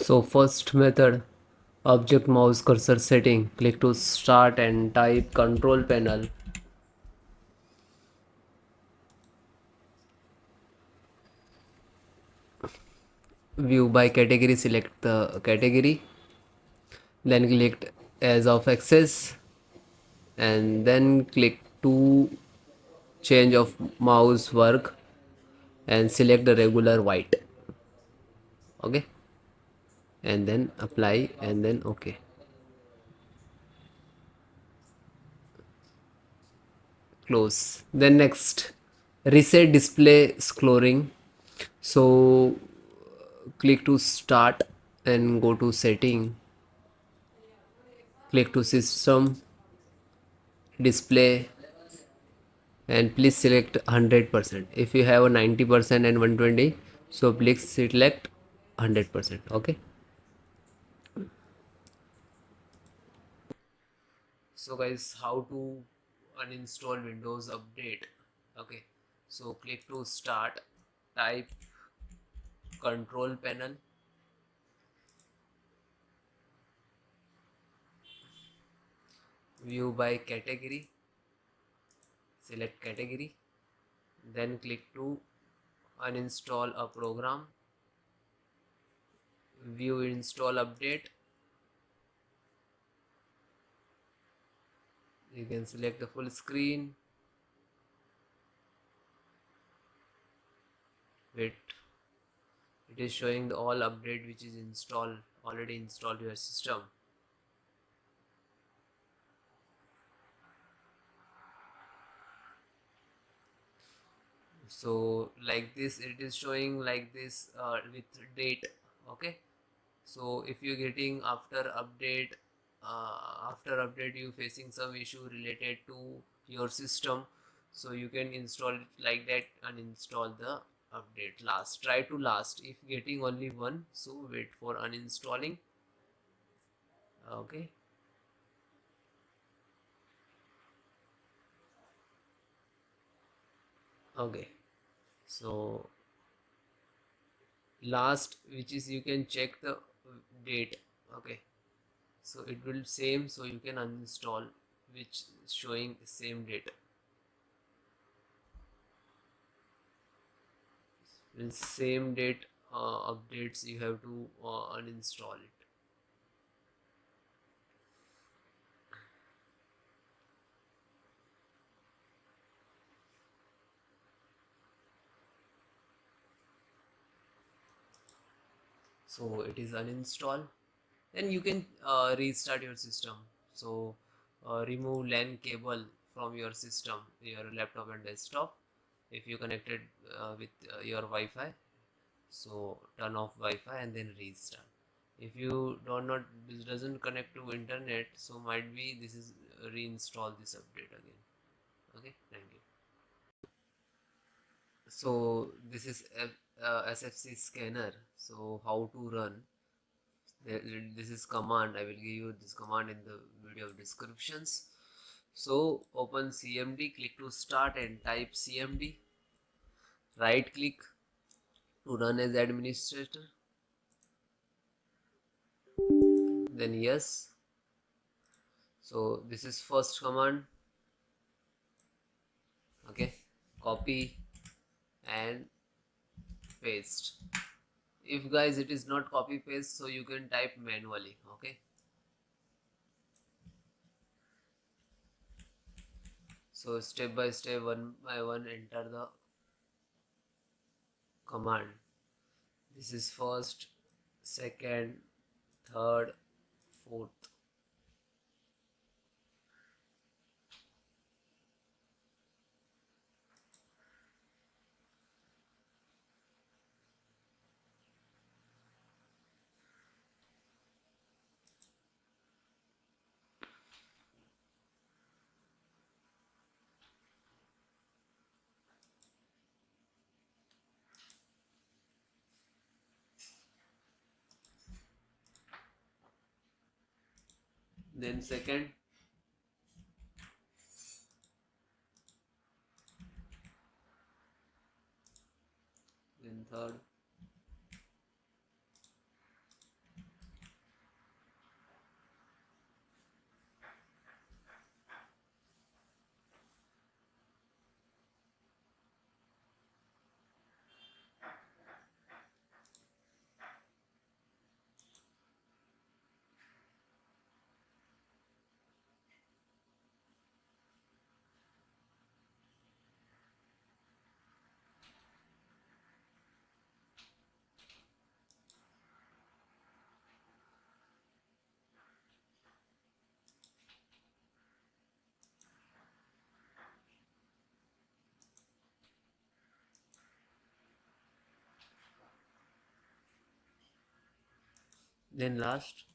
So first method, object mouse cursor setting. Click to start and type control panel. View by category, select the category, then click as of access, and then click to change of mouse work and select the regular white. Okay, and then apply and then okay. Close. Then next, reset display scrolling. So click to start and go to setting, click to system display, and please select 100%. If you have a 90% and 120, so please select 100%. Okay, so guys, how to uninstall Windows Update. Okay, so click to start, type control panel, view by category, select category, then click to uninstall a program, view install update. You can select the full screen. Wait, it is showing the all update which is installed, already installed your system. So like this, it is showing like this with date. Okay, so if you're getting after update you facing some issue related to your system, so you can install it like that and install the update last. Try to last. If getting only one, so wait for uninstalling. Okay, okay, so last, which is you can check the date. Okay, so it will same, so you can uninstall which is showing same date. With same date updates, you have to uninstall it. So it is uninstalled. Then you can restart your system. So remove LAN cable from your system, your laptop and desktop. If you connected with your Wi-Fi, so turn off Wi-Fi and then restart. If you do not, this doesn't connect to internet, so might be this is reinstall this update again. Okay, thank you. So this is SFC scanner. So how to run? This is command. I will give you this command in the video descriptions. So open CMD, click to start and type CMD. Right click to run as administrator. Then yes. So this is first command. Okay, copy and paste. If guys it is not copy paste, so you can type manually. Okay, so step by step, one by one, enter the command. This is first, second, third, fourth. Then second, then third, Then last,